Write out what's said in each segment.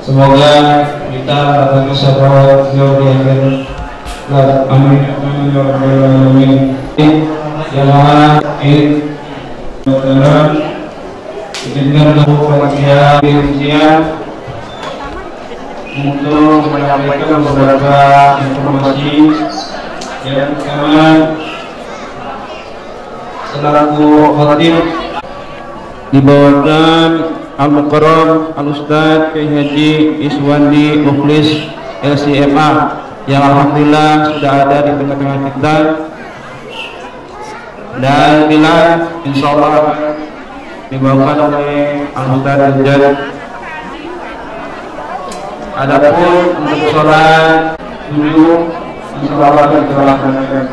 Semoga kita akan sabar jauh di akhir. Amin. Amin ya rabbal alamin. Jamaah Id Mubarak. Izinkan panitia untuk menyampaikan beberapa informasi. Yang pertama, selaku khatib dibawakan Al-Mukarram Al-Ustadz Kiai Haji Iswandi Mukhlis LCMA yang alhamdulillah sudah ada di tengah-tengah kita, dan bila insyaallah dibawakan oleh Al-Ustadz Rijal. Adapun untuk sholat duduk, insyaallah akan kita laksanakan.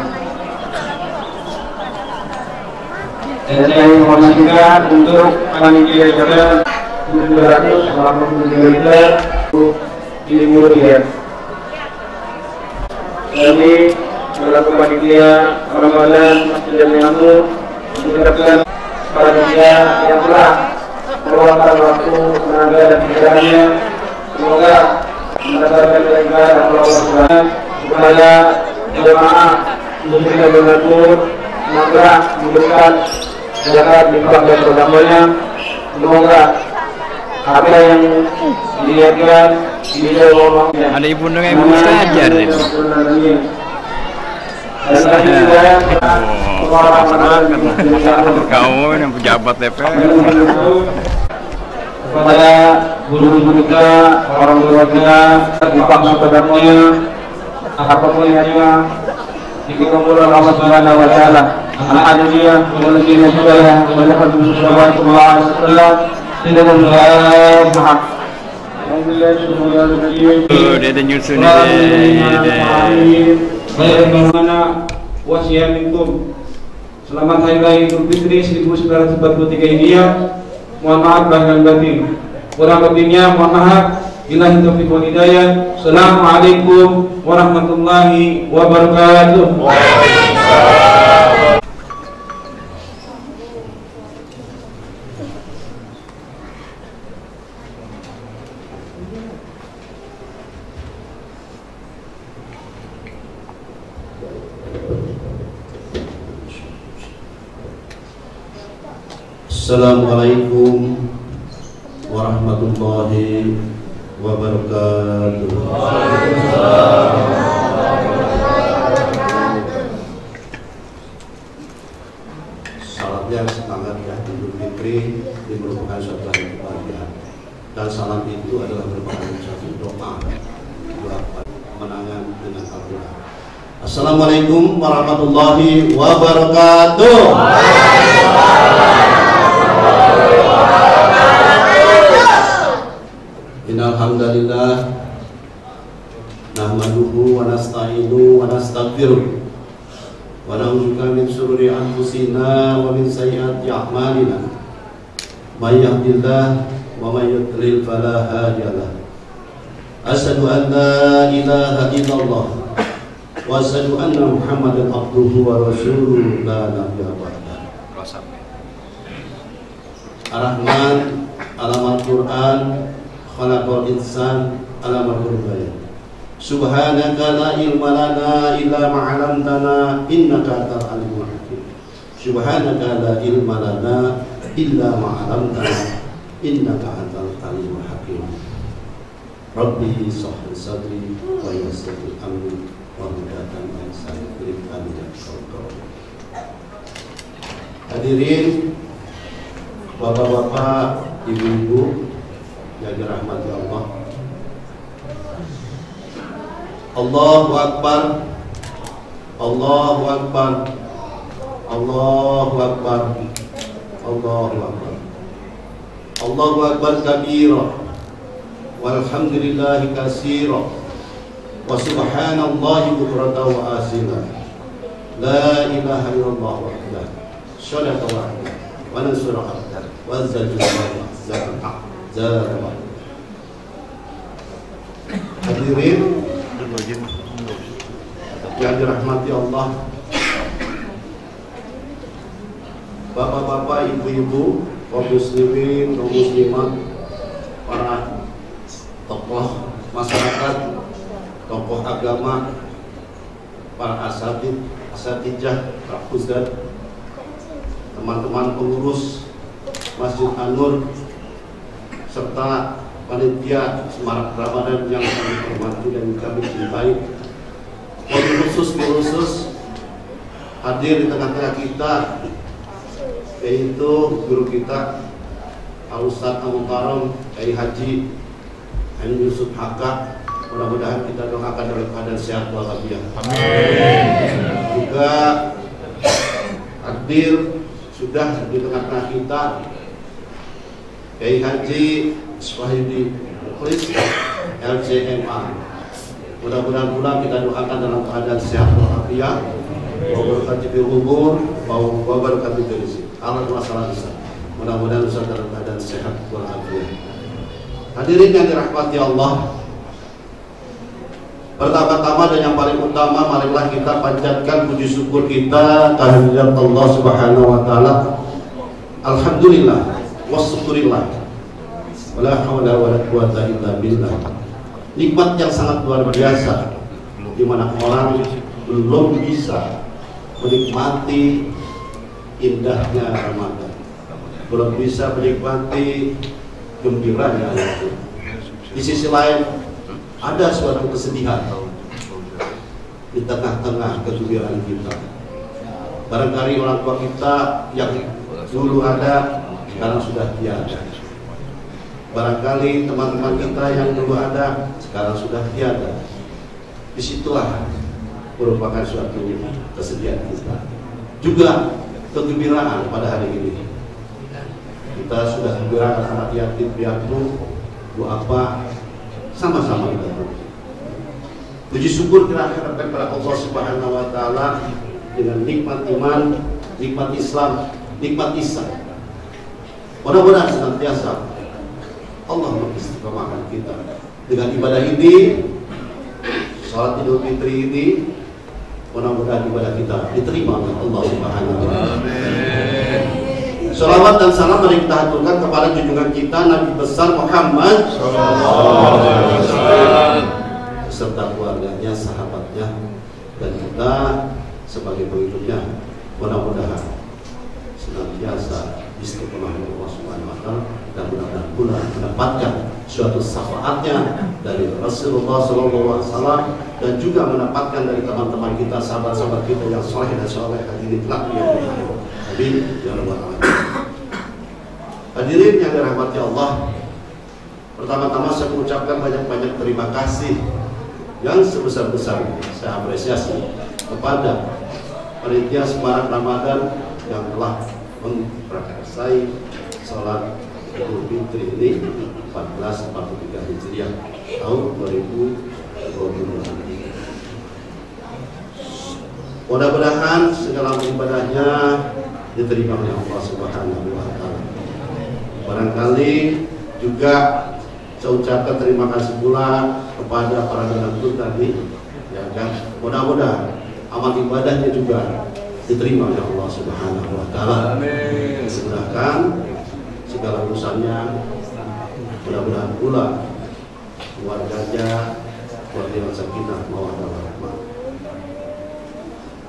Dan saya informasikan untuk panitia jalan 783 liter di kemudian. Kami selaku panitia Ramadan Masjid Jami'ah mengucapkan panitia yang telah meluangkan waktu, tenaga dan pikirannya, semoga mendapatkan kebaikan Allah SWT supaya jemaah muslim dan nur semoga memberikan zakat infak dan sedekahnya. Semoga apa yang dilihatkan bisa Allah. Ada ibu yang mustahajar itu. Dan tadi juga Kau yang pejabat DPR. kepada guru-guru kita, orang tua kita, infak sedekahnya, apapun yang dikabulkan Allah Subhanahu wa taala. Alhamdulillah, walladzina sudah melakukan salawat Allah sallallahu alaihi wasallam. Dia ada nyusun Bagaimana wasiat minkum. Selamat Hari Raya Idul Fitri 1943 Hijriah. Mohon maaf lahir dan batin. Kurang lebihnya mohon maaf. Billahi taufiq wal hidayah. Assalamualaikum warahmatullahi wabarakatuh. Assalamualaikum warahmatullahi wabarakatuh. Salamnya semangat ya, Idul Fitri ini merupakan suatu hari kebahagiaan, dan salam itu adalah merupakan suatu doa kemenangan dengan Al-Quran. Assalamualaikum warahmatullahi wabarakatuh. Alhamdulillah, nahmaduhu wa nasta'inu wa nastaghfiruh wa na'udzubika min shururi anfusina wa min sayyiati a'malina. May yahdihillahu wa may yudlil fala hadiyalah. Asyhadu an la ilaha illallah wa asyhadu anna Muhammadan abduhu wa rasuluhu la nabiyya ba'dahu. Ar-Rahman alamat Quran, khalaqal insan alamat bayan. Subhanaka la ilma lana illa ma 'allamtana innaka antal alimul hakim. Subhanaka la ilma lana illa ma 'allamtana innaka antal alimul hakim. Rabbi shrah li sadri wa yassir li amri wa hlul min lisani yafqahu. Hadirin bapak-bapak, ibu-ibu yang dirahmati Allah. Allahu Akbar, Allahu Akbar, Allahu Akbar, Allahu Akbar, Allahu Akbar kabira, walhamdulillahi katsira, wa subhanallahi bukratan wa asila. La ilaha illallah wahdah, syadaka wahdah, wa nasura abdah, wa zaljallahu zalal. Hadirin yang dirahmati Allah, bapak-bapak, ibu-ibu, kaum muslimin, kaum muslimat, para tokoh masyarakat, tokoh agama, para asatijah, para ustaz, teman-teman pengurus Masjid An-Nur, serta panitia Semarak Ramadan yang kami hormati dan kami cintai. Khusus hadir di tengah-tengah kita, yaitu guru kita Al-Ustaz Al-Mukarram Kiai Haji Yusuf Haka. Mudah-mudahan kita doakan dalam keadaan sehat walafiat. Amin. Juga hadir sudah di tengah-tengah kita Kiai Haji Swahidi Mukhlis LCMA, Mudah-mudahan pula kita doakan dalam keadaan sehat walafiat, wa barakatuh fil umur, wa barakatuh fil rizq. Allah masalah besar. Mudah-mudahan Ustaz dalam keadaan sehat walafiat. Hadirin yang dirahmati Allah, pertama-tama dan yang paling utama, marilah kita panjatkan puji syukur kita kehadirat Allah Subhanahu wa taala. Alhamdulillah wassyukurillah. Wala haula wala quwata illa billah. Nikmat yang sangat luar biasa di mana orang belum bisa menikmati indahnya Ramadan, belum bisa menikmati gembiranya itu. Di sisi lain ada suatu kesedihan di tengah-tengah kegembiraan kita. Barangkali orang tua kita yang dulu ada sekarang sudah tiada. Barangkali teman-teman kita yang dulu ada sekarang sudah tiada. Disitulah merupakan suatu kesedihan kita. Juga kegembiraan pada hari ini. Kita sudah gembira anak yatim piatu, bu apa, sama-sama kita. Puji syukur kita harapkan kepada Allah Subhanahu wa taala dengan nikmat iman, nikmat Islam, nikmat ihsan. Mudah-mudahan senantiasa Allah mengistiqomahkan kita dengan ibadah ini, salat Idul Fitri ini. Mudah-mudahan ibadah kita diterima oleh Allah Subhanahu wa taala. Salawat dan salam mari kita haturkan kepada junjungan kita Nabi besar Muhammad sallallahu alaihi wasallam beserta keluarganya, sahabatnya, dan kita sebagai pengikutnya. Mudah-mudahan senantiasa istiqomah Allah Subhanahu wa taala dan mudah-mudahan pula mendapatkan suatu syafaatnya dari Rasulullah sallallahu alaihi wasallam dan juga mendapatkan dari teman-teman kita, sahabat-sahabat kita yang saleh dan saleh hadirin kelak ya Allah. Amin ya rabbal alamin. Hadirin yang dirahmati Allah, pertama-tama saya mengucapkan banyak-banyak terima kasih yang sebesar-besarnya saya apresiasi kepada panitia Semarak Ramadan yang telah memprakarsai salat Idul Fitri ini 1443 Hijriah tahun 2022. Mudah-mudahan segala ibadahnya diterima oleh Allah Subhanahu wa taala. Barangkali juga saya ucapkan terima kasih pula kepada para donatur tadi, ya kan. Mudah-mudahan amal ibadahnya juga diterima oleh Allah Subhanahu wa taala. Amin. Sedangkan segala urusannya mudah-mudahan pula keluarganya keluarga sakinah mawaddah warahmah.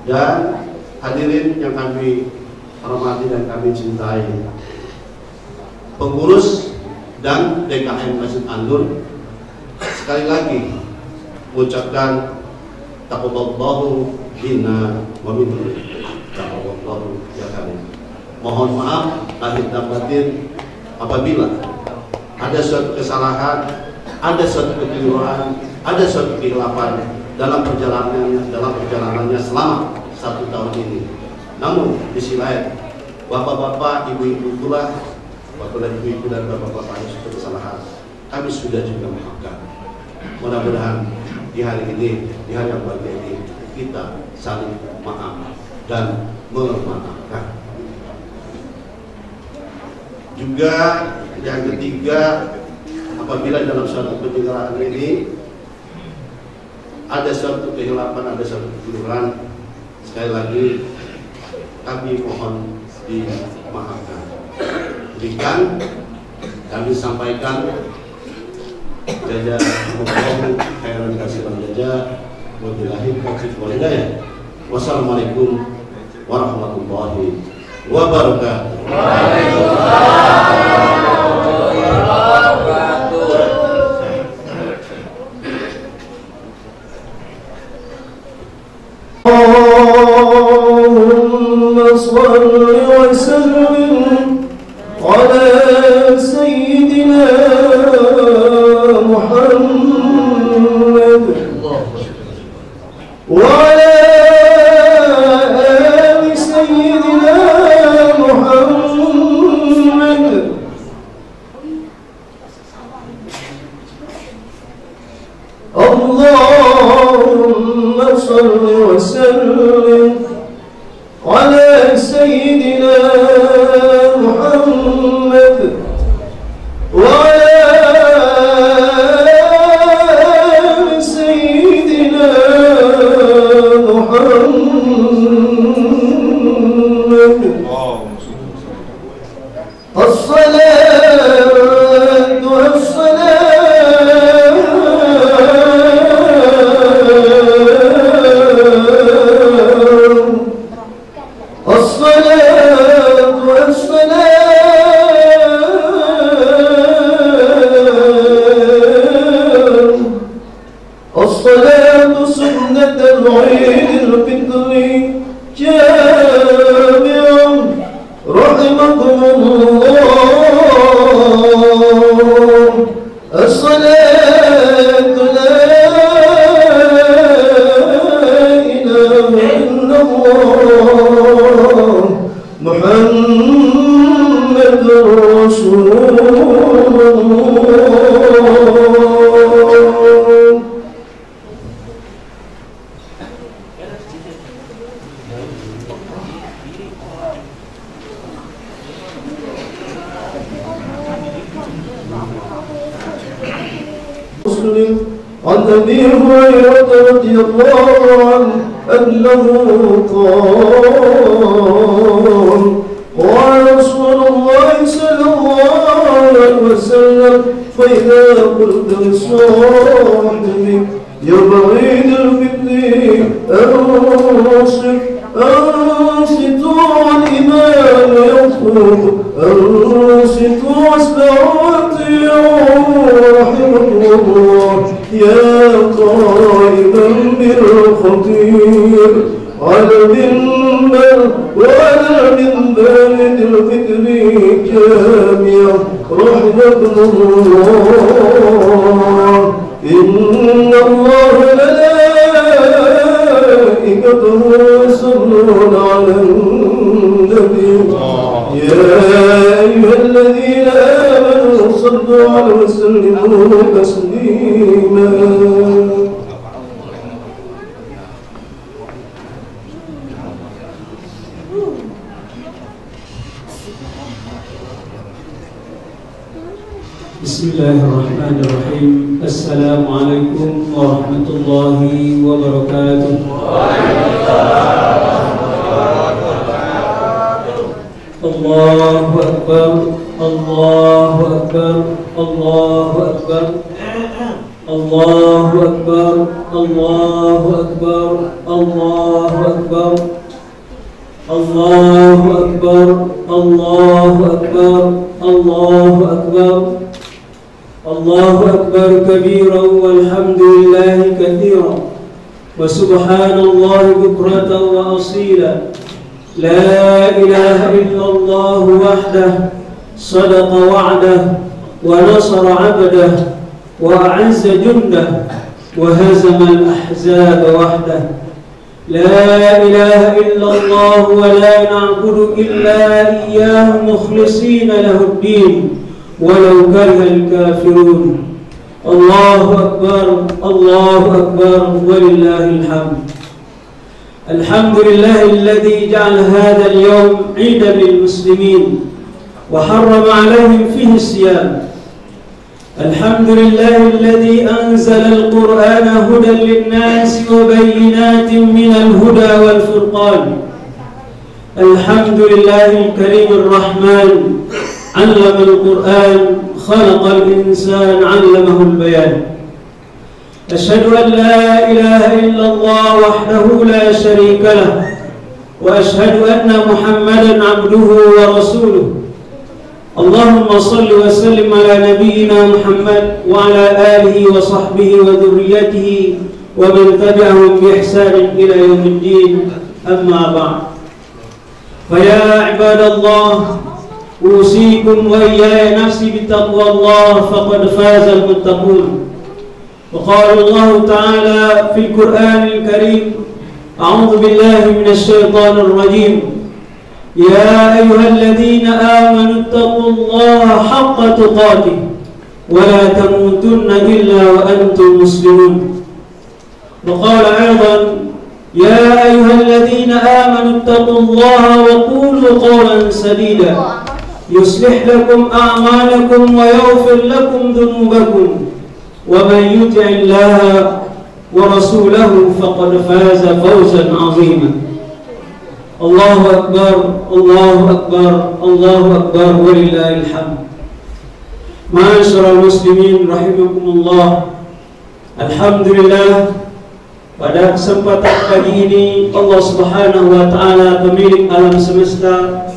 Dan hadirin yang kami hormati dan kami cintai, pengurus dan DKM Masjid An-Nur, sekali lagi mengucapkan taqabbalallahu minna wa minkum. Taqabbalallahu ya karim. Mohon maaf lahir dan batin apabila ada suatu kesalahan, ada suatu kekeliruan, ada suatu kehilapan dalam perjalanannya selama 1 tahun ini. Namun di sisi lain, bapak-bapak, ibu-ibu itulah, bapak dan ibu-ibu dan bapak-bapak yang suatu kesalahan, kami sudah juga memaafkan. Mudah-mudahan di hari ini, di hari yang bahagia ini, kita saling maaf dan memaafkan. Juga yang ketiga, apabila dalam suatu penyelenggaraan ini ada suatu kehilapan, ada suatu kekeliruan, sekali lagi kami mohon dimaafkan. Berikan kami sampaikan jaza mudah-mudahan khairan kasiran jaza wabillahi taufiq wal hidayah. Wassalamualaikum warahmatullahi wabarakatuh. Waalaikumsalam. Allahumma salli wa sallim ala sayyidina Muhammad wa ala ali sayyidina Muhammad. Allah عن أبي هريرة رضي الله عنه أنه قال رسول الله صلى الله عليه وسلم فإذا قلت لصاحبك يا بعيد الفتن أنصتوا والإمام يخطب أنصتوا واسمعوا رحمه الله يا قائما بالخطير على المنبر وعلى المنبر الفكر جامع رحمه الله إن الله ملائكته يصلون على النبي يا أيها الذين آمنوا صلوا عليه وسلموا تسليما. بسم الله الرحمن الرحيم. السلام عليكم ورحمة الله وبركاته. الله أكبر الله أكبر الله أكبر الله أكبر الله أكبر الله أكبر الله أكبر الله أكبر الله أكبر الله أكبر كبيرا والحمد لله كثيرا وسبحان الله بكرة وأصيلا. لا إله إلا الله وحده صدق وعده ونصر عبده وأعز جنده وهزم الأحزاب وحده. لا إله إلا الله ولا نعبد إلا إياه مخلصين له الدين ولو كره الكافرون. الله أكبر الله أكبر ولله الحمد. الحمد لله الذي جعل هذا اليوم عيدا للمسلمين وحرم عليهم فيه الصيام. الحمد لله الذي أنزل القرآن هدى للناس وبينات من الهدى والفرقان. الحمد لله الكريم الرحمن علم القرآن خلق الإنسان علمه البيان. أشهد أن لا إله إلا الله وحده لا شريك له وأشهد أن محمدا عبده ورسوله. اللهم صل وسلم على نبينا محمد وعلى آله وصحبه وذريته ومن تبعهم بإحسان إلى يوم الدين. أما بعد، فيا عباد الله أوصيكم وإياي نفسي بتقوى الله فقد فاز المتقون. وقال الله تعالى في القرآن الكريم: أعوذ بالله من الشيطان الرجيم. يا أيها الذين آمنوا اتقوا الله حق تقاته ولا تموتن إلا وأنتم مسلمون. وقال أيضا: يا أيها الذين آمنوا اتقوا الله وقولوا قولا سديدا يصلح لكم أعمالكم ويغفر لكم ذنوبكم ومن يطع الله ورسوله فقد فاز فوزا عظيما. Allahu Akbar, Allahu Akbar, Allahu Akbar, walillahil hamd. Ma'asyiral muslimin rahimakumullah. Alhamdulillah, pada kesempatan pagi ini Allah Subhanahu wa taala, pemilik alam semesta,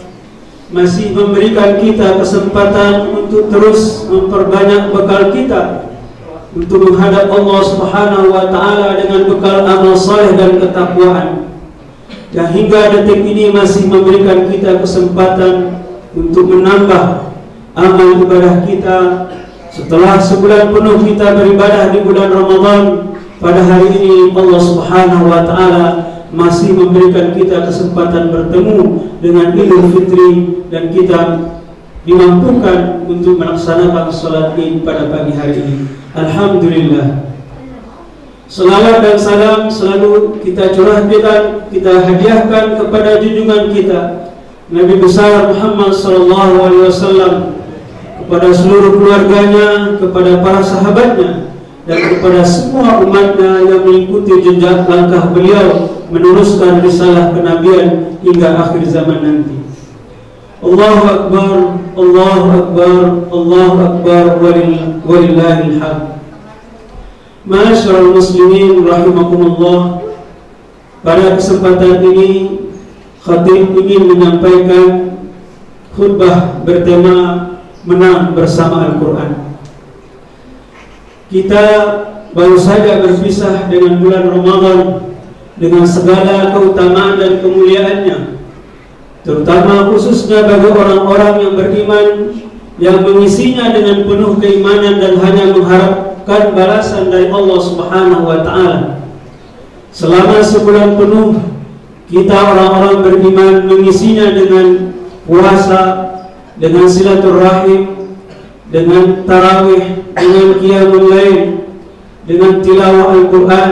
masih memberikan kita kesempatan untuk terus memperbanyak bekal kita untuk menghadap Allah Subhanahu wa taala dengan bekal amal saleh dan ketakwaan. Dan hingga detik ini masih memberikan kita kesempatan untuk menambah amal ibadah kita setelah sebulan penuh kita beribadah di bulan Ramadan. Pada hari ini Allah Subhanahu wa taala masih memberikan kita kesempatan bertemu dengan Idul Fitri dan kita dimampukan untuk melaksanakan salat Id pada pagi hari ini. Alhamdulillah. Selawat dan salam selalu kita curahkan, kita hadiahkan kepada junjungan kita Nabi besar Muhammad sallallahu alaihi wasallam, kepada seluruh keluarganya, kepada para sahabatnya, dan kepada semua umatnya yang mengikuti jejak langkah beliau meneruskan risalah kenabian hingga akhir zaman nanti. Allahu Akbar, Allahu Akbar, Allahu Akbar, walillahil hamd. Ma'asyiral muslimin rahimakumullah. Pada kesempatan ini khatib ingin menyampaikan khutbah bertema menang bersama Al-Quran. Kita baru saja berpisah dengan bulan Ramadan dengan segala keutamaan dan kemuliaannya, terutama khususnya bagi orang-orang yang beriman, yang mengisinya dengan penuh keimanan dan hanya mengharapkan balasan dari Allah Subhanahu wa taala. Selama sebulan penuh kita orang-orang beriman mengisinya dengan puasa, dengan silaturahim, dengan tarawih, dengan qiyamul lail, dengan tilawah Al-Quran,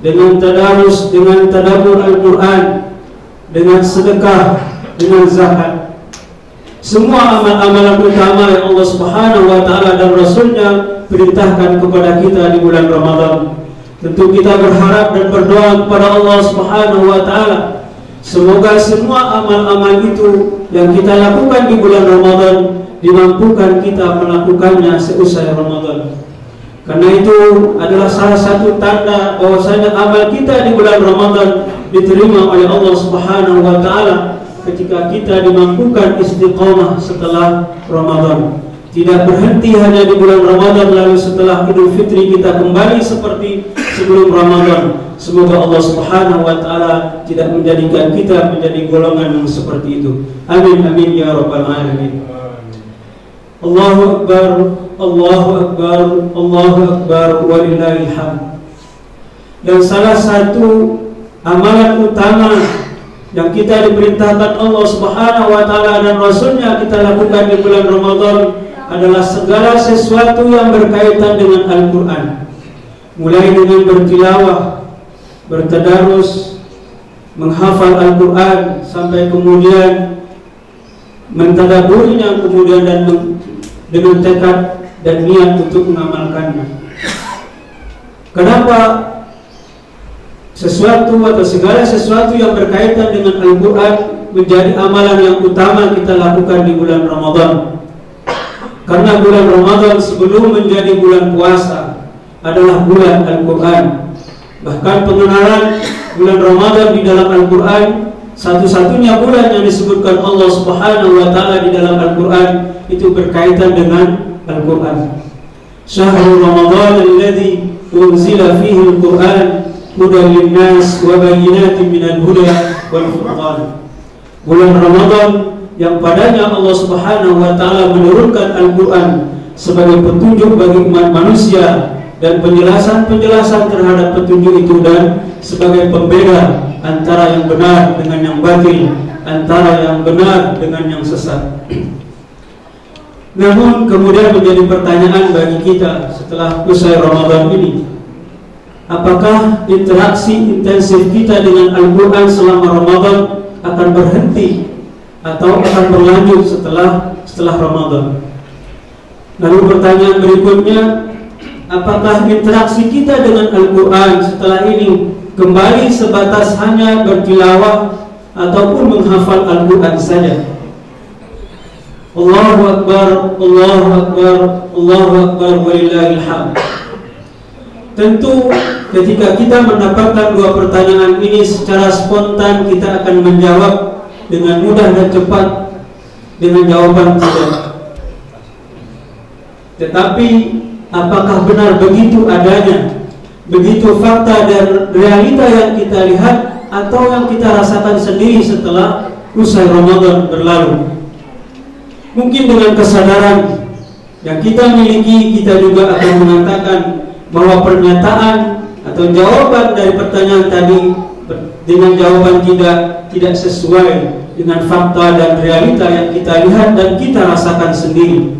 dengan tadarus, dengan tadabbur Al-Quran, dengan sedekah, dengan zakat. Semua amal-amalan utama yang Allah Subhanahu wa taala dan Rasulnya perintahkan kepada kita di bulan Ramadan. Tentu kita berharap dan berdoa kepada Allah Subhanahu wa taala, semoga semua amal-amal itu yang kita lakukan di bulan Ramadan dimampukan kita melakukannya seusai Ramadan. Karena itu adalah salah satu tanda bahwasanya amal kita di bulan Ramadan diterima oleh Allah Subhanahu wa taala ketika kita dimampukan istiqamah setelah Ramadan. Tidak berhenti hanya di bulan Ramadan lalu setelah Idul Fitri kita kembali seperti sebelum Ramadan. Semoga Allah Subhanahu wa taala tidak menjadikan kita menjadi golongan yang seperti itu. Amin amin ya rabbal alamin. Allahu Akbar, Allahu Akbar, Allahu Akbar, walillahil hamd. Dan salah satu amalan utama yang kita diperintahkan Allah Subhanahu wa taala dan Rasulnya kita lakukan di bulan Ramadan adalah segala sesuatu yang berkaitan dengan Al-Quran, mulai dengan bertilawah, bertadarus, menghafal Al-Quran, sampai kemudian mentadabburinya, kemudian dan dengan tekad dan niat untuk mengamalkannya. Kenapa sesuatu atau segala sesuatu yang berkaitan dengan Al-Quran menjadi amalan yang utama kita lakukan di bulan Ramadan? Karena bulan Ramadan sebelum menjadi bulan puasa adalah bulan Al-Quran. Bahkan pengenalan bulan Ramadan di dalam Al-Quran, satu-satunya bulan yang disebutkan Allah Subhanahu wa taala di dalam Al-Quran itu berkaitan dengan Al-Quran. Syahrul Ramadan alladzi unzila fihi Al-Quran hudan linnas wa bayyinatin minal huda wal furqan. Bulan Ramadan yang padanya Allah Subhanahu wa taala menurunkan Al-Quran sebagai petunjuk bagi umat manusia dan penjelasan-penjelasan terhadap petunjuk itu, dan sebagai pembeda antara yang benar dengan yang batil, antara yang benar dengan yang sesat. Namun kemudian menjadi pertanyaan bagi kita setelah usai Ramadan ini, apakah interaksi intensif kita dengan Al-Quran selama Ramadan akan berhenti atau akan berlanjut setelah Ramadan? Lalu pertanyaan berikutnya, apakah interaksi kita dengan Al-Quran setelah ini kembali sebatas hanya bertilawah, ataupun menghafal Al-Quran saja. Allahu Akbar, Allahu Akbar, Allahu Akbar, walillahil hamd. Tentu ketika kita mendapatkan dua pertanyaan ini secara spontan, kita akan menjawab dengan mudah dan cepat dengan jawaban tidak. Tetapi apakah benar begitu adanya, begitu fakta dan realita yang kita lihat, atau yang kita rasakan sendiri setelah usai Ramadan berlalu? Mungkin dengan kesadaran yang kita miliki, kita juga akan mengatakan bahwa pernyataan atau jawaban dari pertanyaan tadi dengan jawaban tidak sesuai dengan fakta dan realita yang kita lihat dan kita rasakan sendiri.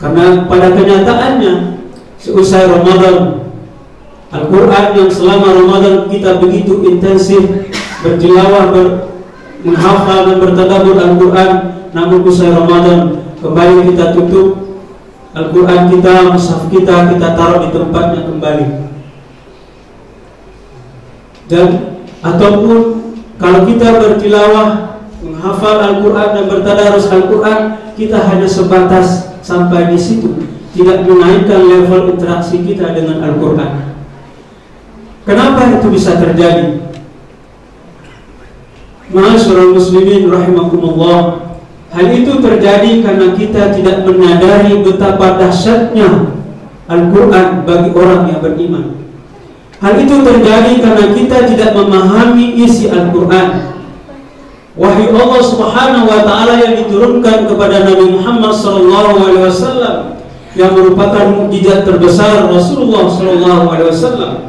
Karena pada kenyataannya seusai Ramadan, Al-Quran yang selama Ramadan kita begitu intensif bertilawah, menghafal dan bertadabbur Al-Quran, namun usai Ramadan kembali kita tutup Al-Quran kita, mushaf kita taruh di tempatnya kembali. Dan ataupun kalau kita bertilawah, menghafal Al-Quran dan bertadarus Al-Quran, kita hanya sebatas sampai di situ, tidak menaikkan level interaksi kita dengan Al-Quran. Kenapa itu bisa terjadi? Ma'asyiral muslimin rahimakumullah, hal itu terjadi karena kita tidak menyadari betapa dahsyatnya Al-Quran bagi orang yang beriman. Hal itu terjadi karena kita tidak memahami isi Al-Quran. Wahyu Allah Subhanahu wa taala yang diturunkan kepada Nabi Muhammad SAW yang merupakan mukjizat terbesar Rasulullah SAW.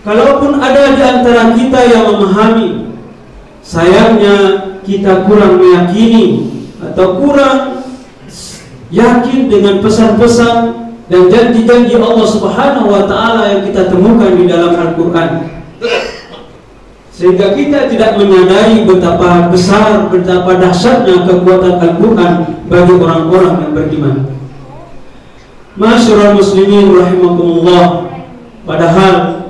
Kalaupun ada di antara kita yang memahami, sayangnya kita kurang meyakini atau kurang yakin dengan pesan-pesan dan janji-janji Allah Subhanahu wa taala yang kita temukan di dalam Al-Quran, sehingga kita tidak menyadari betapa besar, betapa dahsyatnya kekuatan Al-Quran bagi orang-orang yang beriman. Ma'asyiral muslimin rahimakumullah, padahal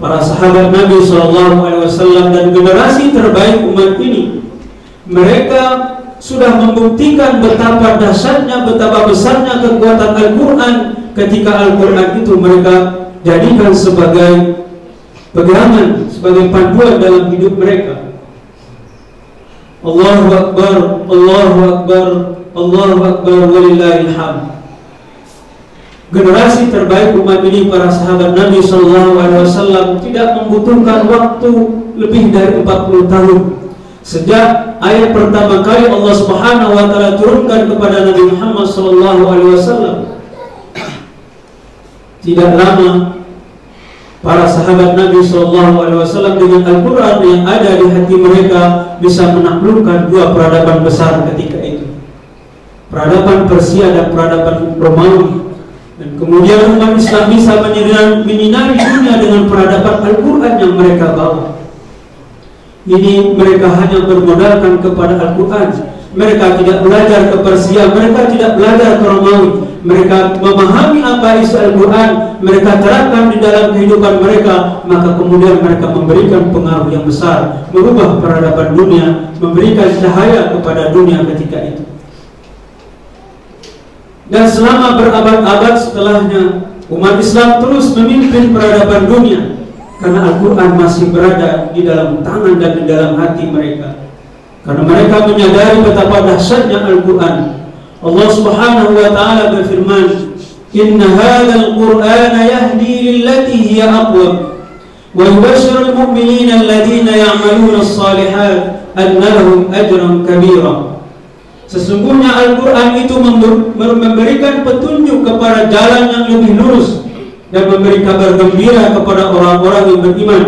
para sahabat Nabi SAW dan generasi terbaik umat ini, mereka sudah membuktikan betapa dahsyatnya, betapa besarnya kekuatan Al-Quran ketika Al-Quran itu mereka jadikan sebagai pegangan, sebagai panduan dalam hidup mereka. Allahu Akbar, Allahu Akbar, Allahu Akbar, walillahil hamd. Generasi terbaik umat ini, para sahabat Nabi SAW, tidak membutuhkan waktu lebih dari 40 tahun sejak ayat pertama kali Allah Subhanahu wa taala turunkan kepada Nabi Muhammad SAW. Tidak lama para sahabat Nabi SAW dengan Al-Quran yang ada di hati mereka bisa menaklukkan dua peradaban besar ketika itu, peradaban Persia dan peradaban Romawi. Dan kemudian umat Islam bisa menyinari dunia dengan peradaban Al-Quran yang mereka bawa. Ini mereka hanya bermodalkan kepada Al-Quran. Mereka tidak belajar ke Persia, mereka tidak belajar ke Romawi. Mereka memahami apa isi Al-Quran, mereka terapkan di dalam kehidupan mereka, maka kemudian mereka memberikan pengaruh yang besar, merubah peradaban dunia, memberikan cahaya kepada dunia ketika itu. Dan selama berabad-abad setelahnya, umat Islam terus memimpin peradaban dunia karena Al-Quran masih berada di dalam tangan dan di dalam hati mereka. Karena mereka menyadari betapa dahsyatnya Al-Quran. Allah Subhanahu wa taala berfirman, "Inna hadzal Qur'ana yahdi lillati hiya aqwam wa yubashshirul mu'minina alladziina ya'maluna as-shalihat anna lahum ajran kabira." Sesungguhnya Al-Quran itu memberikan petunjuk kepada jalan yang lebih lurus dan memberi kabar gembira kepada orang-orang yang beriman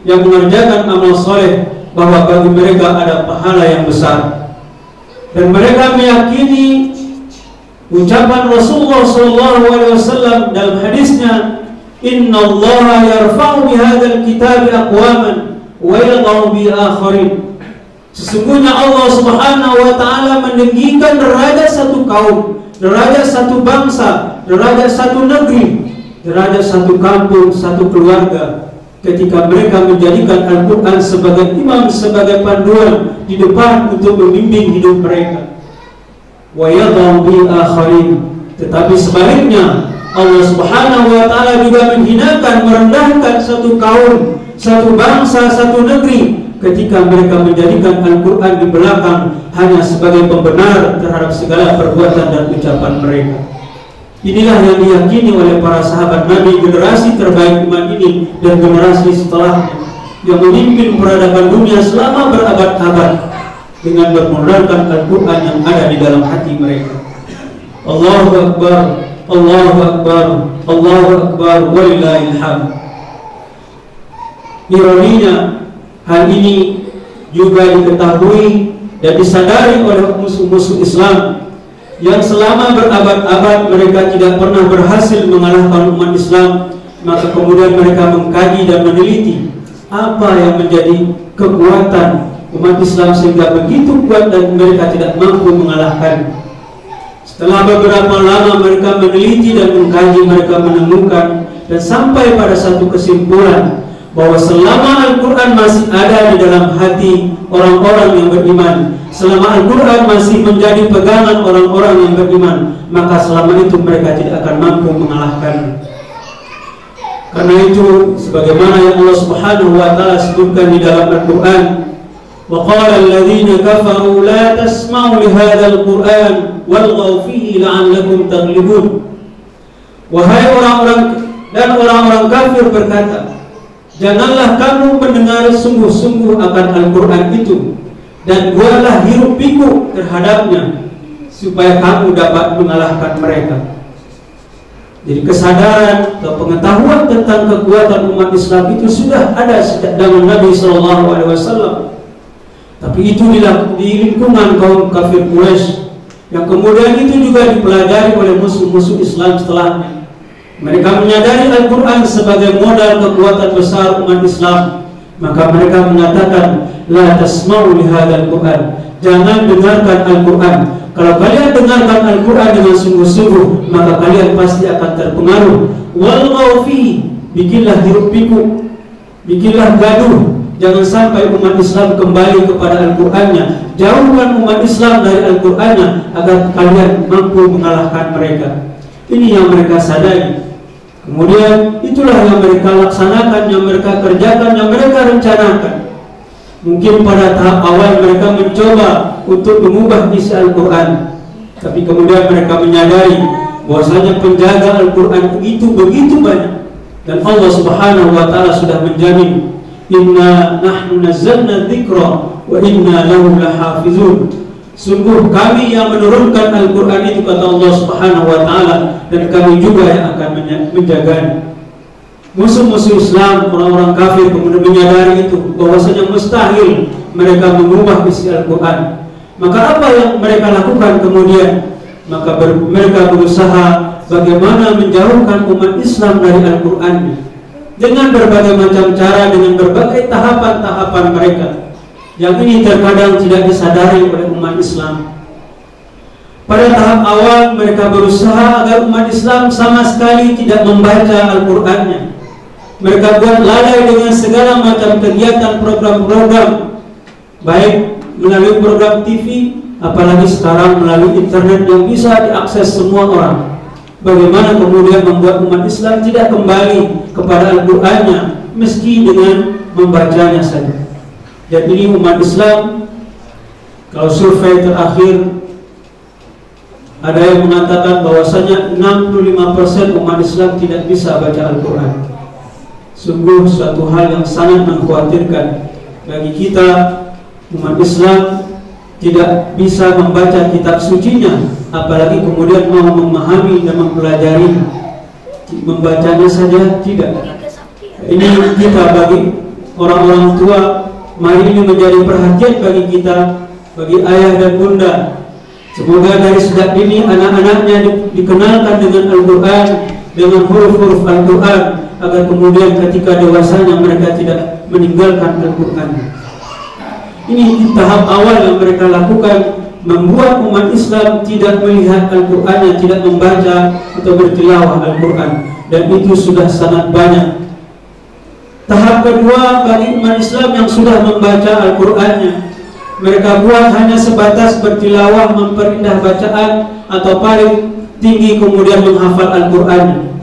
yang mengerjakan amal soleh bahwa bagi mereka ada pahala yang besar. Dan mereka meyakini ucapan Rasulullah SAW dalam hadisnya, "Inna Allah yarfa'u bihadzal kitabi aqwaman wa yadh'u bi akharin." Sesungguhnya Allah Subhanahu wa taala meninggikan derajat satu kaum, derajat satu bangsa, derajat satu negeri, derajat satu kampung, satu keluarga ketika mereka menjadikan Al-Quran sebagai imam, sebagai panduan di depan untuk membimbing hidup mereka. Wa yadh'u bil akharin. Tetapi sebaliknya Allah Subhanahu wa taala juga menghinakan, merendahkan satu kaum, satu bangsa, satu negeri ketika mereka menjadikan Al-Quran di belakang hanya sebagai pembenar terhadap segala perbuatan dan ucapan mereka. Inilah yang diyakini oleh para sahabat Nabi, generasi terbaik iman ini dan generasi setelahnya yang memimpin peradaban dunia selama berabad-abad dengan membenarkan Al-Quran yang ada di dalam hati mereka. Allahu Akbar, Allahu Akbar, Allahu Akbar, walillahil hamd. Ironinya, hal ini juga diketahui dan disadari oleh musuh-musuh Islam yang selama berabad-abad mereka tidak pernah berhasil mengalahkan umat Islam. Maka kemudian mereka mengkaji dan meneliti apa yang menjadi kekuatan umat Islam sehingga begitu kuat dan mereka tidak mampu mengalahkan. Setelah beberapa lama mereka meneliti dan mengkaji, mereka menemukan dan sampai pada satu kesimpulan bahwa selama Al-Quran masih ada di dalam hati orang-orang yang beriman, selama Al-Quran masih menjadi pegangan orang-orang yang beriman, maka selama itu mereka tidak akan mampu mengalahkan. Karena itu, sebagaimana yang Allah Subhanahu wa taala sebutkan di dalam Al-Quran, wa qala alladziina kafaru la tasma'u li hadzal Qur'an walghaw fihi la'allakum taghlibun. Wahai orang-orang kafir berkata, janganlah kamu mendengar sungguh-sungguh akan Al-Quran itu, dan buatlah hiruk pikuk terhadapnya supaya kamu dapat mengalahkan mereka. Jadi kesadaran atau pengetahuan tentang kekuatan umat Islam itu sudah ada sejak zaman Nabi SAW. Tapi itu di lingkungan kaum kafir Quraisy, yang kemudian itu juga dipelajari oleh musuh-musuh Islam setelahnya. Mereka menyadari Al-Quran sebagai modal kekuatan besar umat Islam. Maka mereka mengatakan, la tasma'u li hadzal Qur'an, jangan dengarkan Al-Quran. Kalau kalian dengarkan Al-Quran dengan sungguh-sungguh, maka kalian pasti akan terpengaruh. Walghaw fi, bikinlah hiruk pikuk, bikinlah gaduh. Jangan sampai umat Islam kembali kepada Al-Qurannya. Jauhkan umat Islam dari Al-Qurannya agar kalian mampu mengalahkan mereka. Ini yang mereka sadari. Kemudian itulah yang mereka laksanakan, yang mereka kerjakan, yang mereka rencanakan. Mungkin pada tahap awal mereka mencoba untuk mengubah isi Al-Quran, tapi kemudian mereka menyadari bahwasanya penjaga Al-Quran itu begitu banyak, dan Allah Subhanahu wa taala sudah menjamin, inna nahnu nazzalna dzikra wa inna lahu lahafizun. Sungguh kami yang menurunkan Al-Quran itu, kata Allah Subhanahu wa ta'ala, dan kami juga yang akan menjaganya. Musuh-musuh Islam, orang-orang kafir kemudian menyadari itu, bahwasanya mustahil mereka mengubah isi Al-Quran. Maka apa yang mereka lakukan kemudian? Maka mereka berusaha bagaimana menjauhkan umat Islam dari Al-Quran dengan berbagai macam cara, dengan berbagai tahapan-tahapan mereka, yang ini terkadang tidak disadari oleh umat Islam. Pada tahap awal mereka berusaha agar umat Islam sama sekali tidak membaca Al-Qurannya. Mereka buat lalai dengan segala macam kegiatan program-program, baik melalui program TV, apalagi sekarang melalui internet yang bisa diakses semua orang. Bagaimana kemudian membuat umat Islam tidak kembali kepada Al-Qurannya, meski dengan membacanya saja. Dan ini umat Islam, kalau survei terakhir ada yang mengatakan bahwasanya 65% umat Islam tidak bisa baca Al-Quran. Sungguh suatu hal yang sangat mengkhawatirkan bagi kita. Umat Islam tidak bisa membaca kitab sucinya, apalagi kemudian mau memahami dan mempelajari. Membacanya saja tidak. Ini kita bagi orang-orang tua, mari ini menjadi perhatian bagi kita, bagi ayah dan bunda. Semoga dari sejak dini anak-anaknya dikenalkan dengan Al-Quran, dengan huruf-huruf Al-Quran, agar kemudian ketika dewasanya mereka tidak meninggalkan Al-Quran. Ini tahap awal yang mereka lakukan, membuat umat Islam tidak melihat Al-Qurannya, tidak membaca atau bertilawah Al-Quran, dan itu sudah sangat banyak. Tahap kedua, bagi umat Islam yang sudah membaca Al-Qur'annya, mereka buat hanya sebatas bertilawah, memperindah bacaan, atau paling tinggi kemudian menghafal Al-Qur'an.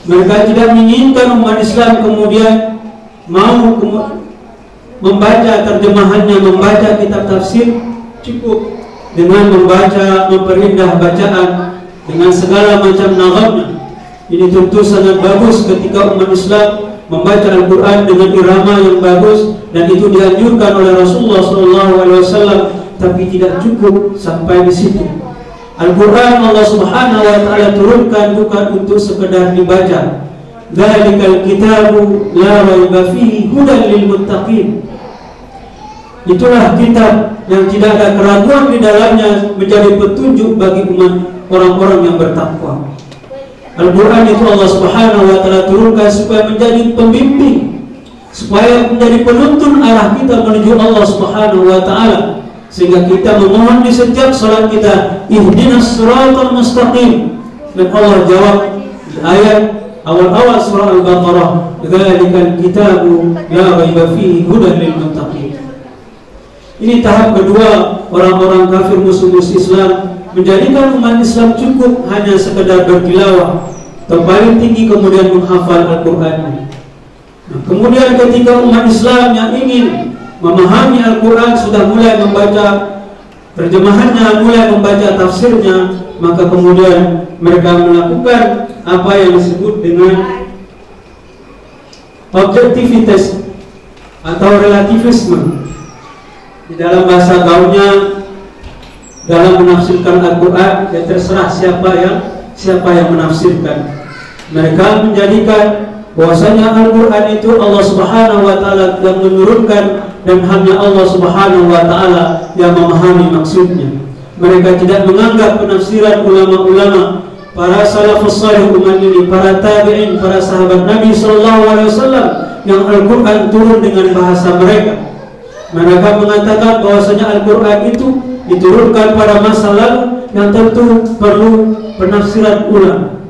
Mereka tidak menginginkan umat Islam kemudian mau membaca terjemahannya, membaca kitab tafsir, cukup dengan membaca, memperindah bacaan dengan segala macam nazamnya. Ini tentu sangat bagus ketika umat Islam membaca Al-Quran dengan irama yang bagus, dan itu dianjurkan oleh Rasulullah SAW. Tapi tidak cukup sampai di situ. Al-Quran Allah Subhanahu wa Ta'ala turunkan bukan untuk sekedar dibaca. Dzalikal kitabu la raiba fihi hudan lil muttaqin. Itulah kitab yang tidak ada keraguan di dalamnya, menjadi petunjuk bagi umat orang-orang yang bertakwa. Al-Quran itu Allah Subhanahu wa Ta'ala turunkan supaya menjadi pembimbing, supaya menjadi penuntun arah kita menuju Allah Subhanahu wa Ta'ala, sehingga kita memohon di setiap salat kita, ihdinas siratal mustaqim. Dan Allah jawab di ayat awal-awal surah Al-Baqarah, dzalikal kitabu la raiba fihi hudan lil muttaqin. Ini tahap kedua, orang-orang kafir musuh-musuh Islam menjadikan umat Islam cukup hanya sekedar bertilawah atau paling tinggi kemudian menghafal Al-Quran. Nah, kemudian ketika umat Islam yang ingin memahami Al-Quran sudah mulai membaca terjemahannya, mulai membaca tafsirnya, maka kemudian mereka melakukan apa yang disebut dengan objektivitas atau relativisme. Di dalam bahasa gaulnya, dalam menafsirkan Al-Quran, ya terserah siapa yang menafsirkan. Mereka menjadikan bahwasanya Al-Quran itu Allah Subhanahu wa Ta'ala yang menurunkan, dan hanya Allah Subhanahu wa Ta'ala yang memahami maksudnya. Mereka tidak menganggap penafsiran ulama-ulama, para salafus salih umat ini, para tabi'in, para sahabat Nabi SAW yang Al-Quran turun dengan bahasa mereka. Mereka mengatakan bahwasanya Al-Quran itu diturunkan pada masa lalu yang tentu perlu penafsiran ulang.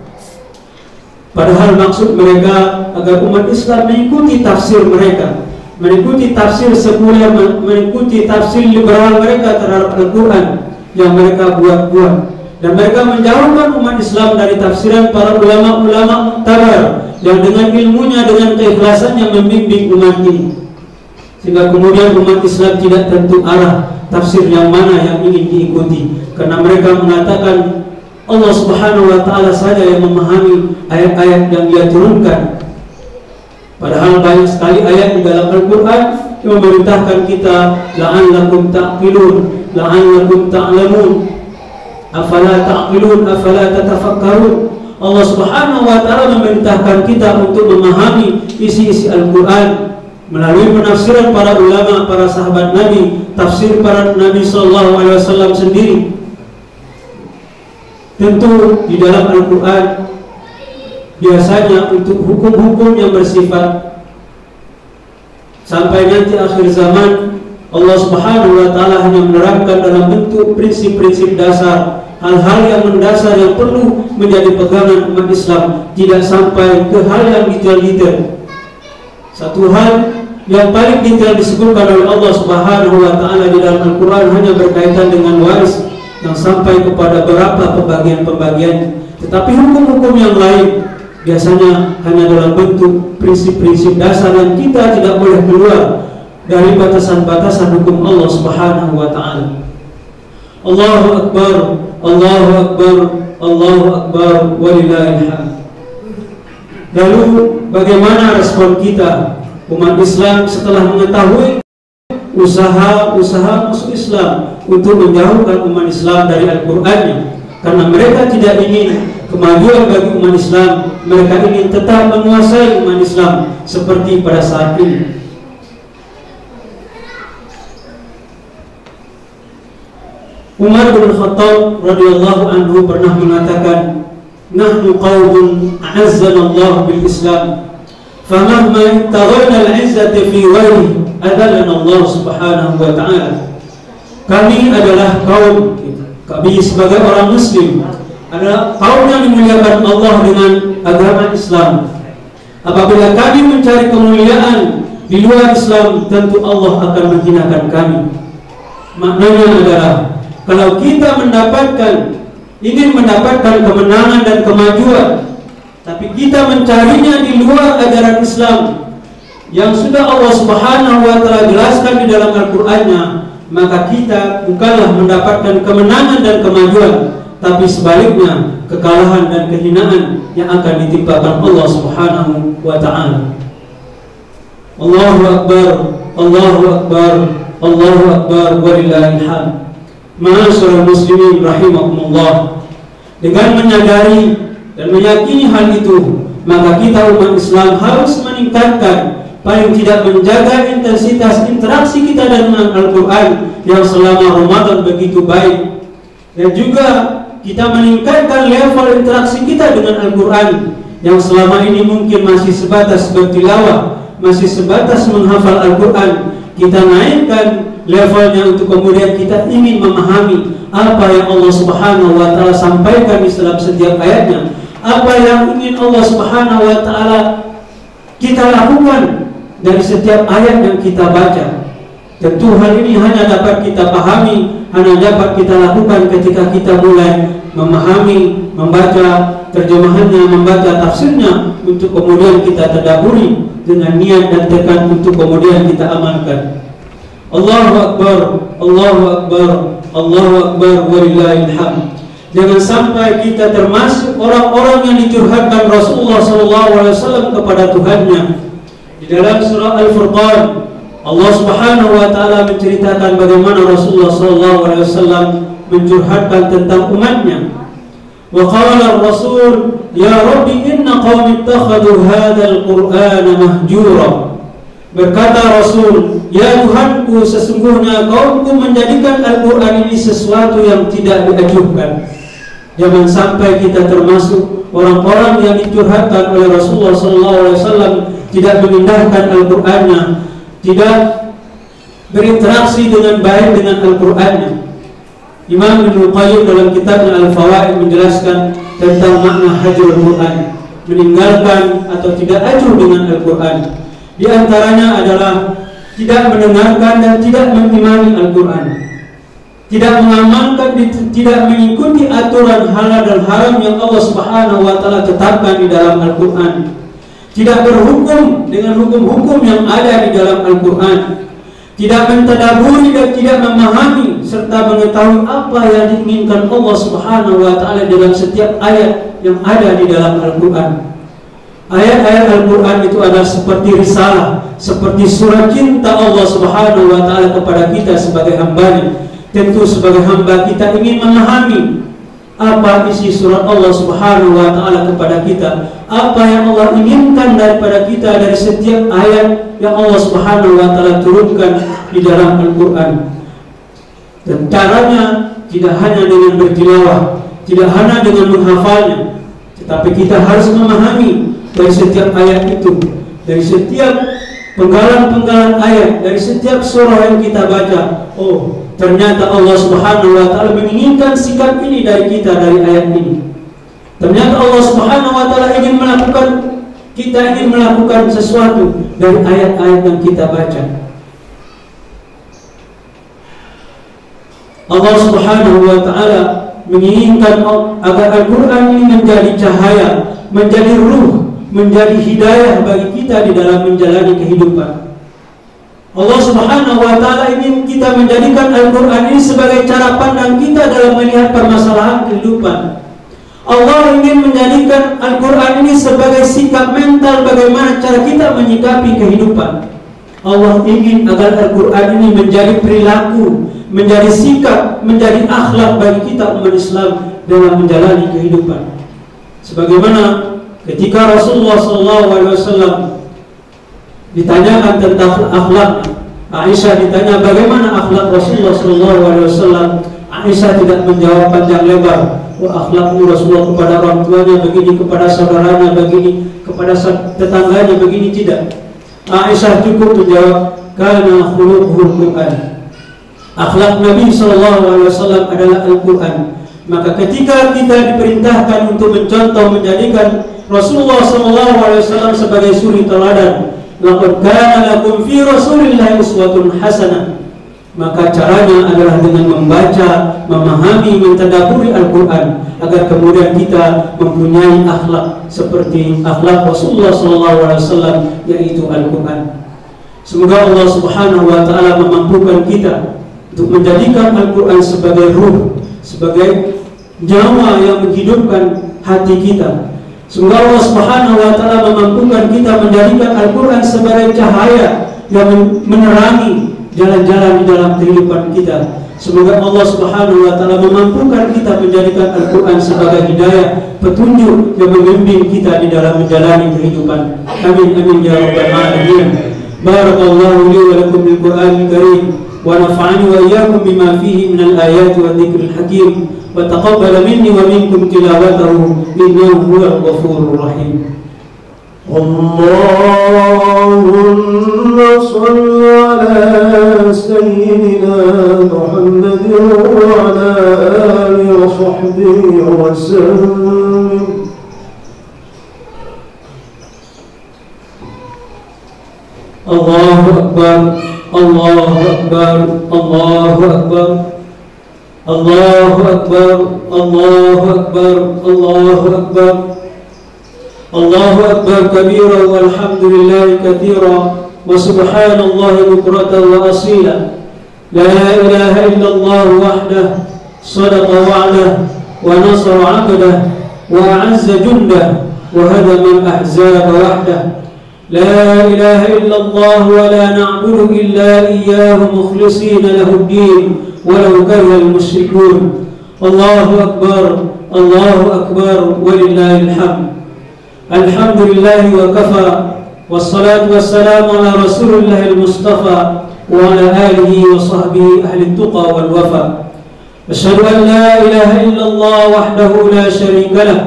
Padahal maksud mereka agar umat Islam mengikuti tafsir mereka, mengikuti tafsir sekuler, mengikuti tafsir liberal mereka terhadap Al-Quran yang mereka buat-buat. Dan mereka menjauhkan umat Islam dari tafsiran para ulama-ulama muktabar yang dengan ilmunya, dengan keikhlasannya membimbing umat ini. Sehingga kemudian umat Islam tidak tentu arah tafsir yang mana yang ingin diikuti, karena mereka mengatakan Allah Subhanahu wa Ta'ala saja yang memahami ayat-ayat yang Dia turunkan. Padahal banyak sekali ayat di dalam Al-Quran yang memerintahkan kita, la'allakum ta'qilun, la'allakum ta'lamun, afala ta'qilun, afala tatafakkarun. Allah Subhanahu wa Ta'ala memerintahkan kita untuk memahami isi-isi Al-Quran melalui penafsiran para ulama, para sahabat Nabi, tafsir para Nabi SAW sendiri. Tentu di dalam Al-Quran biasanya untuk hukum-hukum yang bersifat sampai nanti akhir zaman, Allah Subhanahu wa Ta'ala hanya menerapkan dalam bentuk prinsip-prinsip dasar, hal-hal yang mendasar yang perlu menjadi pegangan umat Islam, tidak sampai ke hal yang detail-detail. Satu hal yang paling detail disebutkan oleh Allah Subhanahu wa Ta'ala di dalam Al-Quran hanya berkaitan dengan waris, yang sampai kepada beberapa pembagian-pembagian. Tetapi hukum-hukum yang lain biasanya hanya dalam bentuk prinsip-prinsip dasar yang kita tidak boleh keluar dari batasan-batasan hukum Allah Subhanahu wa Ta'ala. Allahu Akbar, Allahu Akbar, Allahu Akbar, walillahil hamd. Lalu bagaimana respon kita umat Islam setelah mengetahui usaha-usaha musuh Islam untuk menjauhkan umat Islam dari Al-Qurannya? Karena mereka tidak ingin kemajuan bagi umat Islam, mereka ingin tetap menguasai umat Islam seperti pada saat ini. Umar bin Khattab radhiyallahu anhu pernah mengatakan, "Nahnu qaumun a'azzana Allah bil Islam, famahma ibtaghayna al-'izzata fi ghairihi adallana Allah Subhanahu wa Ta'ala." Kami adalah kaum, kami sebagai orang Muslim adalah kaum yang dimuliakan Allah dengan agama Islam. Apabila kami mencari kemuliaan di luar Islam, tentu Allah akan menghinakan kami. Maknanya adalah kalau kita ingin mendapatkan kemenangan dan kemajuan, tapi kita mencarinya di luar ajaran Islam yang sudah Allah Subhanahu wa Ta'ala jelaskan di dalam Al-Qur'annya, maka kita bukanlah mendapatkan kemenangan dan kemajuan, tapi sebaliknya kekalahan dan kehinaan yang akan ditimpakan Allah Subhanahu wa Ta'ala. Allahu Akbar, Allahu Akbar, Allahu Akbar, walillahil hamd. Ma'asyiral muslimin rahimakumullah. Dengan menyadari dan meyakini hal itu, maka kita umat Islam harus meningkatkan, paling tidak menjaga intensitas interaksi kita dengan Al-Quran yang selama Ramadan begitu baik, dan juga kita meningkatkan level interaksi kita dengan Al-Quran yang selama ini mungkin masih sebatas bertilawah, masih sebatas menghafal Al-Quran. Kita naikkan levelnya untuk kemudian kita ingin memahami apa yang Allah Subhanahu wa Ta'ala sampaikan di dalam setiap ayatnya, apa yang ingin Allah Subhanahu wa Ta'ala kita lakukan dari setiap ayat yang kita baca. Tentu hal ini hanya dapat kita pahami, hanya dapat kita lakukan ketika kita mulai memahami, membaca terjemahannya, membaca tafsirnya, untuk kemudian kita tadabburi dengan niat dan tekad untuk kemudian kita amalkan. Allahu Akbar, Allahu Akbar, Allahu Akbar, walillahil hamd. Jangan sampai kita termasuk orang-orang yang dicurhatkan Rasulullah SAW kepada Tuhannya. Di dalam surah Al-Furqan, Allah Subhanahu wa Ta'ala menceritakan bagaimana Rasulullah SAW mencurhatkan tentang umatnya. Wa qala ar-rasul ya rabbi inna qaumi ittakhadhu hadzal qur'ana mahjura. Berkata Rasul, ya Tuhanku, sesungguhnya kaumku menjadikan Al-Quran ini sesuatu yang tidak diajukan. Jangan sampai kita termasuk orang-orang yang dicurhatkan oleh Rasulullah SAW, tidak memindahkan Al-Qurannya, tidak berinteraksi dengan baik dengan Al-Qurannya. Imam Ibnu Qayyim dalam kitabnya Al-Fawaid menjelaskan tentang makna hajrul Quran, meninggalkan atau tidak ajuh dengan Al-Quran. Di antaranya adalah tidak mendengarkan dan tidak mengimani Al-Quran, tidak mengamalkan, tidak mengikuti aturan halal dan haram yang Allah Subhanahu wa Ta'ala tetapkan di dalam Al-Quran, tidak berhukum dengan hukum-hukum yang ada di dalam Al-Quran, tidak mentadaburi dan tidak memahami serta mengetahui apa yang diinginkan Allah Subhanahu wa Ta'ala dalam setiap ayat yang ada di dalam Al-Quran. Ayat-ayat Al-Quran itu adalah seperti risalah, seperti surat cinta Allah Subhanahu wa Ta'ala kepada kita sebagai hamba-Nya. Tentu sebagai hamba kita ingin memahami apa isi surat Allah Subhanahu wa Ta'ala kepada kita, apa yang Allah inginkan daripada kita dari setiap ayat yang Allah Subhanahu wa Ta'ala turunkan di dalam Al-Quran. Dan caranya tidak hanya dengan bertilawah, tidak hanya dengan menghafalnya, tetapi kita harus memahami dari setiap ayat itu, dari setiap penggalan-penggalan ayat, dari setiap surah yang kita baca. Oh, ternyata Allah Subhanahu wa Ta'ala menginginkan sikap ini dari kita dari ayat ini. Ternyata Allah Subhanahu wa Ta'ala kita ingin melakukan sesuatu dari ayat-ayat yang kita baca. Allah Subhanahu wa Ta'ala menginginkan agar Al-Quran ini menjadi cahaya, menjadi ruh, menjadi hidayah bagi kita di dalam menjalani kehidupan. Allah Subhanahu wa Ta'ala ingin kita menjadikan Al-Quran ini sebagai cara pandang kita dalam melihat permasalahan kehidupan. Allah ingin menjadikan Al-Quran ini sebagai sikap mental bagaimana cara kita menyikapi kehidupan. Allah ingin agar Al-Quran ini menjadi perilaku, menjadi sikap, menjadi akhlak bagi kita umat Islam dalam menjalani kehidupan. Sebagaimana ketika Rasulullah SAW ditanyakan tentang akhlak, Aisyah ditanya bagaimana akhlak Rasulullah SAW. Aisyah tidak menjawab panjang lebar. Akhlaknya Rasulullah kepada orang tuanya begini, kepada saudaranya begini, kepada tetangganya begini, tidak. Aisyah cukup menjawab, kana khuluquhul Quran. Akhlak Nabi SAW adalah Al-Quran. Maka ketika kita diperintahkan untuk mencontoh, menjadikan Rasulullah SAW sebagai suri teladan. Laqad kana lakum fi Rasulillahi uswatun hasanah. Maka caranya adalah dengan membaca, memahami, mentadabburi Al-Quran, agar kemudian kita mempunyai akhlak seperti akhlak Rasulullah SAW, yaitu Al-Quran. Semoga Allah Subhanahu wa Ta'ala memampukan kita untuk menjadikan Al-Quran sebagai ruh, sebagai nyawa yang menghidupkan hati kita. Semoga Allah Subhanahu wa Ta'ala memampukan kita menjadikan Al-Quran sebagai cahaya yang menerangi jalan-jalan di dalam kehidupan kita. Semoga Allah Subhanahu wa Ta'ala memampukan kita menjadikan Al-Quran sebagai hidayah, petunjuk yang membimbing kita di dalam menjalani kehidupan. Amin amin ya rabbal alamin. Barakallahu li wa lakum bil Qur'anil karim wa nafa'ani wa iyyakum bima fihi minal ayati wa dzikril hakim. وتقبل مني ومنكم تلاوته إنه هو الغفور الرحيم. اللهم صل على سيدنا محمد وعلى آله وصحبه وسلم. الله أكبر الله أكبر الله أكبر الله أكبر الله أكبر الله أكبر الله أكبر كبيرا والحمد لله كثيرا وسبحان الله بكرة وأصيلا. لا إله إلا الله وحده صدق وعده ونصر عبده وأعز جنده وهدم الأحزاب وحده. لا إله إلا الله ولا نعبد إلا إياه مخلصين له الدين ولو كره المشركون. الله أكبر الله أكبر ولله الحمد. الحمد لله وكفى والصلاة والسلام على رسول الله المصطفى وعلى آله وصحبه أهل التقى والوفا. أشهد أن لا إله إلا الله وحده لا شريك له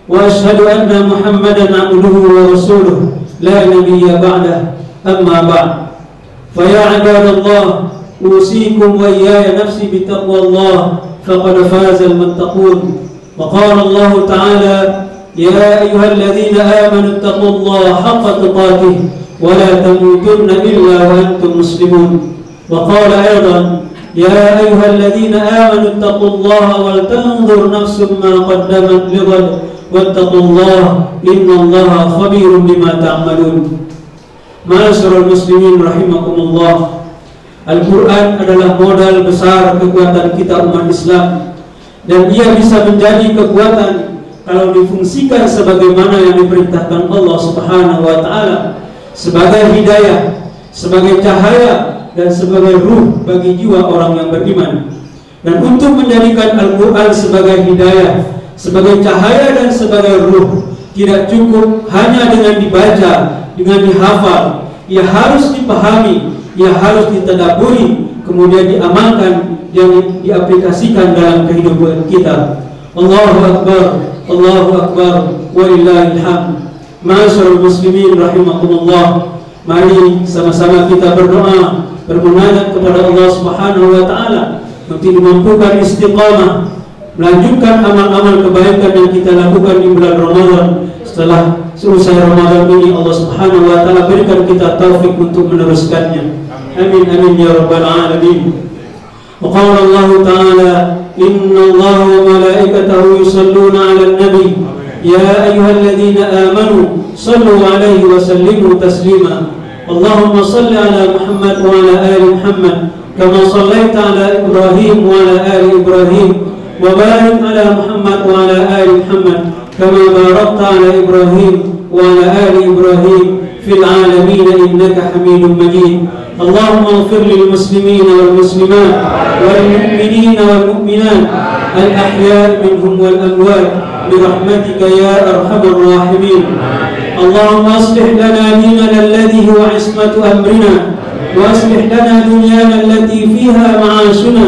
وأشهد أن محمدا عبده ورسوله لا نبي بعده. أما بعد، فيا عباد الله، أوصيكم وإياي نفسي بتقوى الله فقد فاز المتقون. وقال الله تعالى: يا أيها الذين آمنوا اتقوا الله حق تقاته ولا تموتن إلا وأنتم مسلمون. وقال أيضا: يا أيها الذين آمنوا اتقوا الله ولتنظر نفس ما قدمت لغد واتقوا الله إن الله خبير بما تعملون. Ma'asyiral muslimin rahimakumullah. Al-Quran adalah modal besar kekuatan kita umat Islam, dan ia bisa menjadi kekuatan kalau difungsikan sebagaimana yang diperintahkan Allah Subhanahu wa Ta'ala, sebagai hidayah, sebagai cahaya, dan sebagai ruh bagi jiwa orang yang beriman. Dan untuk menjadikan Al-Quran sebagai hidayah, sebagai cahaya, dan sebagai ruh, tidak cukup hanya dengan dibaca, dengan dihafal. Ia harus dipahami, ia harus ditadabburi, kemudian diamalkan, dan diaplikasikan dalam kehidupan kita. Allahu Akbar, Allahu Akbar, walillahil hamd. Ma'asyiral muslimin rahimakumullah. Mari sama-sama kita berdoa, bermunajat kepada Allah Subhanahu wa Ta'ala untuk dimampukan istiqamah, melanjutkan amal-amal kebaikan yang kita lakukan di bulan Ramadan. Setelah selesai Ramadan ini, Allah Subhanahu wa Ta'ala berikan kita taufik untuk meneruskannya. Amin amin ya rabbal alamin. Wa qala Allah Ta'ala: inna Allah wa malaikatahu yusalluna 'alan nabi ya ayyuhalladzina amanu sallu 'alaihi wa sallimu taslima. Allahumma salli 'ala Muhammad wa 'ala ali Muhammad kama sallaita 'ala Ibrahim wa 'ala ali Ibrahim wa barik 'ala Muhammad wa 'ala ali Muhammad kama barakta 'ala Ibrahim wa 'ala ali Ibrahim fil 'alamin innaka Hamidum Majid. اللهم اغفر للمسلمين والمسلمات والمؤمنين والمؤمنات الأحياء منهم والأموات برحمتك يا أرحم الراحمين. اللهم أصلح لنا ديننا الذي هو عصمة أمرنا، وأصلح لنا دنيانا التي فيها معاشنا،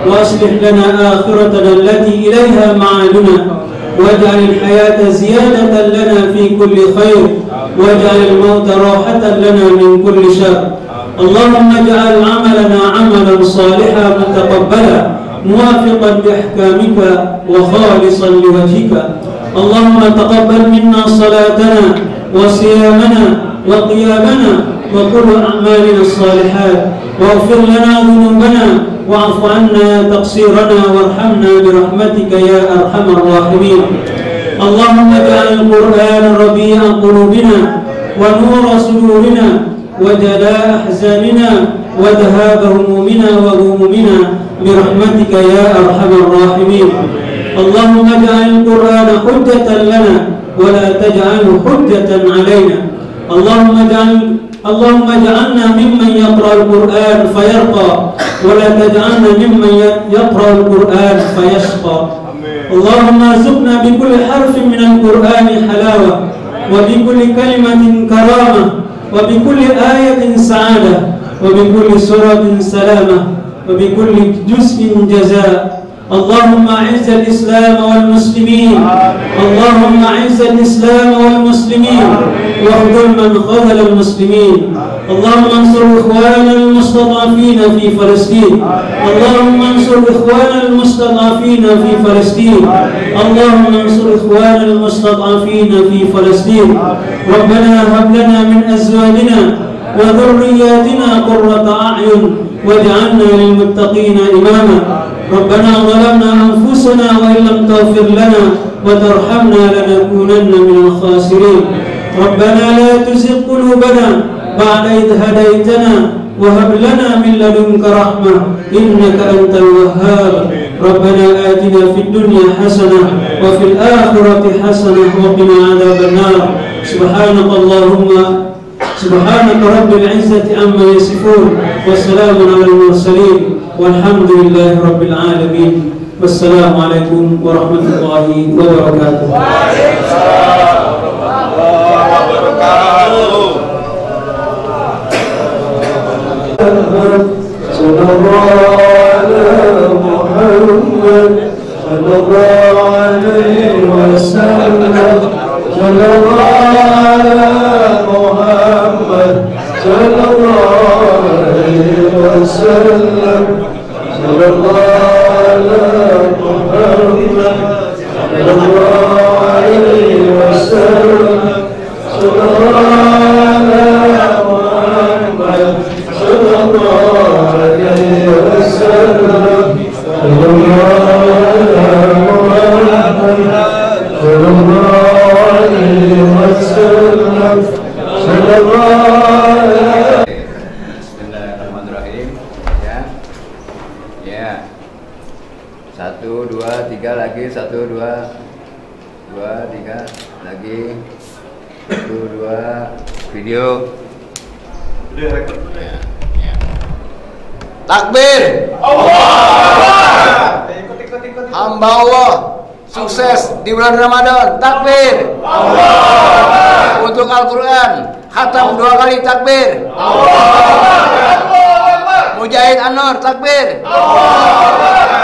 وأصلح لنا آخرتنا التي إليها معادنا، واجعل الحياة زيادة لنا في كل خير، واجعل الموت راحة لنا من كل شر. اللهم اجعل عملنا عملا صالحا متقبلا، موافقا لأحكامك وخالصا لوجهك. اللهم تقبل منا صلاتنا وصيامنا وقيامنا وكل أعمالنا الصالحات، واغفر لنا ذنوبنا واعف عنا تقصيرنا وارحمنا برحمتك يا أرحم الراحمين. اللهم اجعل القرآن ربيع قلوبنا ونور صدورنا وجلاء أحزاننا وذهاب همومنا وغمومنا برحمتك يا أرحم الراحمين. اللهم اجعل القرآن حجة لنا ولا تجعله حجة علينا. اللهم اجعلنا ممن يقرأ القرآن فيرقى ولا تجعلنا ممن يقرأ القرآن فيشقى. اللهم ارزقنا بكل حرف من القرآن حلاوة، وبكل كلمة كرامة، وبكل آية سعادة، وبكل سورة سلامة، وبكل جزء جزاء. اللهم أعز الإسلام والمسلمين، اللهم أعز الإسلام والمسلمين واخذل من خذل المسلمين. اللهم انصر إخواننا المستضعفين في فلسطين، اللهم انصر إخواننا المستضعفين في فلسطين، اللهم انصر إخواننا المستضعفين في فلسطين. ربنا هب لنا من أزواجنا وذرياتنا قرة أعين واجعلنا للمتقين إماما. ربنا ظلمنا أنفسنا وإن لم تغفر لنا وترحمنا لنكونن من الخاسرين. ربنا لا تزغ قلوبنا بعد إذ هديتنا وهب لنا من لدنك رحمة إنك أنت الوهاب. ربنا آتنا في الدنيا حسنة وفي الآخرة حسنة وقنا عذاب النار. سبحانك رب العزة عما يصفون وسلام على المرسلين والحمد لله رب العالمين. والسلام عليكم ورحمة الله وبركاته. صلى الله على محمد صلى الله عليه وسلم. صلى الله على محمد صلى الله عليه وسلم. صلى الله على محمد صلى الله عليه وسلم. صلى الله على محمد صلى الله عليه وسلم. صلى الله على محمد صلى الله عليه وسلم. صلى الله على. Bismillahirrahmanirrahim. Ya. 1, 2, 3 lagi. 1, 2, 3 lagi. 1, 2 video. Takbir. Allah. Hamba Allah sukses di bulan Ramadan. Takbir. Allah. Untuk Al-Quran khatam 2 kali. Takbir. Allah. Mujahid Anwar. Takbir. Allah.